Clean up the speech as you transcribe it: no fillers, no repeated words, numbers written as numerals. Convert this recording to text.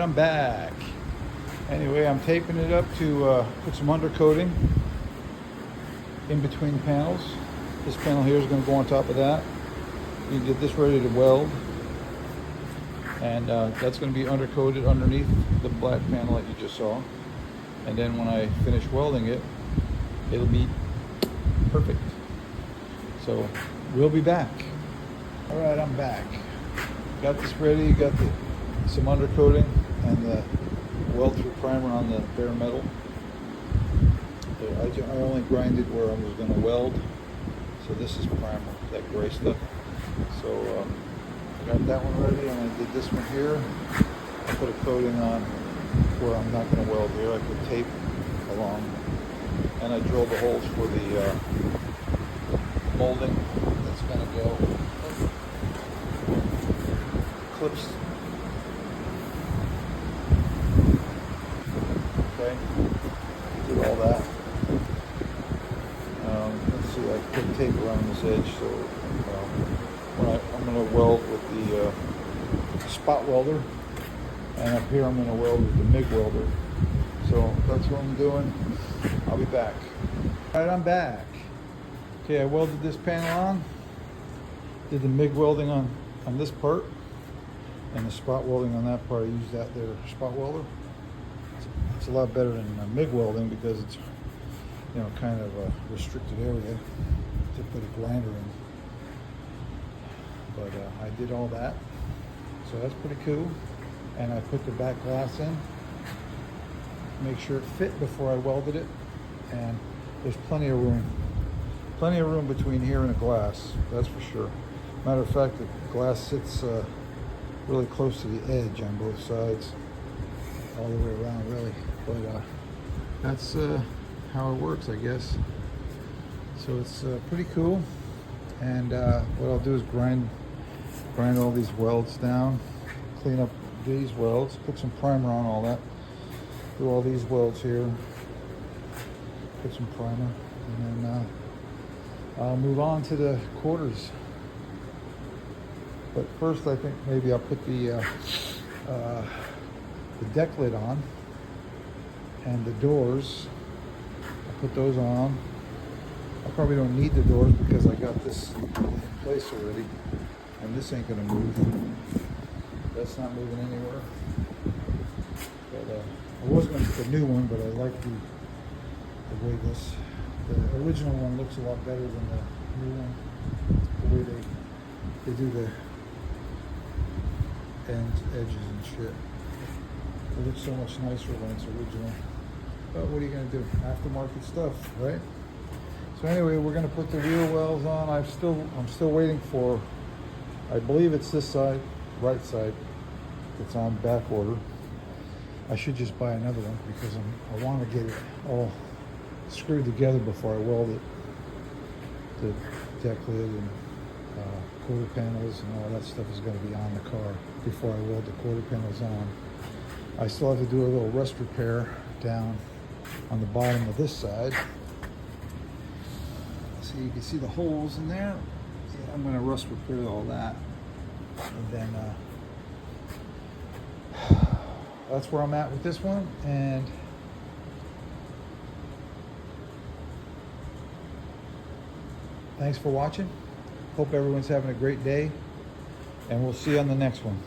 I'm back. Anyway, I'm taping it up to put some undercoating in between panels. This panel here is going to go on top of that. You can get this ready to weld. And that's going to be undercoated underneath the black panel that you just saw. And then when I finish welding it, it'll be perfect. So we'll be back. All right, I'm back. Got this ready, got some undercoating and the weld-through primer on the bare metal. I only grinded where I was going to weld. So this is primer, that gray stuff. So I got that one ready, and I did this one here. I put a coating on where I'm not going to weld here. I put tape along, and I drilled the holes for the molding that's going to go. Clips. Okay, did all that. Let's see, I put tape around this edge, so I'm going to weld with the spot welder, and up here I'm going to weld with the MIG welder. So that's what I'm doing. I'll be back. All right, I'm back. Okay, I welded this panel on, did the MIG welding on this part, and the spot welding on that part. I used that there, spot welder. It's a lot better than MIG welding because it's, you know, kind of a restricted area to put a grinder in. But I did all that, so that's pretty cool. And I put the back glass in, make sure it fit before I welded it. And there's plenty of room between here and the glass, that's for sure. Matter of fact, the glass sits really close to the edge on both sides, all the way around really. But that's how it works, I guess. So it's pretty cool. And what I'll do is grind all these welds down, clean up these welds, put some primer on all that, do all these welds here, put some primer, and then I'll move on to the quarters. But first I think maybe I'll put the deck lid on, and the doors, I'll put those on. I probably don't need the doors because I got this in place already, and this ain't gonna move. That's not moving anywhere. But I was gonna put a new one, but I like the way the original one looks a lot better than the new one. The way they do the ends, edges and shit. It looks so much nicer when it's original. But what are you gonna do? Aftermarket stuff, right? So anyway, we're gonna put the wheel wells on. I'm still waiting for, I believe it's this side, right side, that's on back order. I should just buy another one because I want to get it all screwed together before I weld it. The deck lid and quarter panels and all that stuff is going to be on the car before I weld the quarter panels on. I still have to do a little rust repair down on the bottom of this side. So you can see the holes in there. Yeah, I'm going to rust repair all that. And then that's where I'm at with this one. And thanks for watching. Hope everyone's having a great day. And we'll see you on the next one.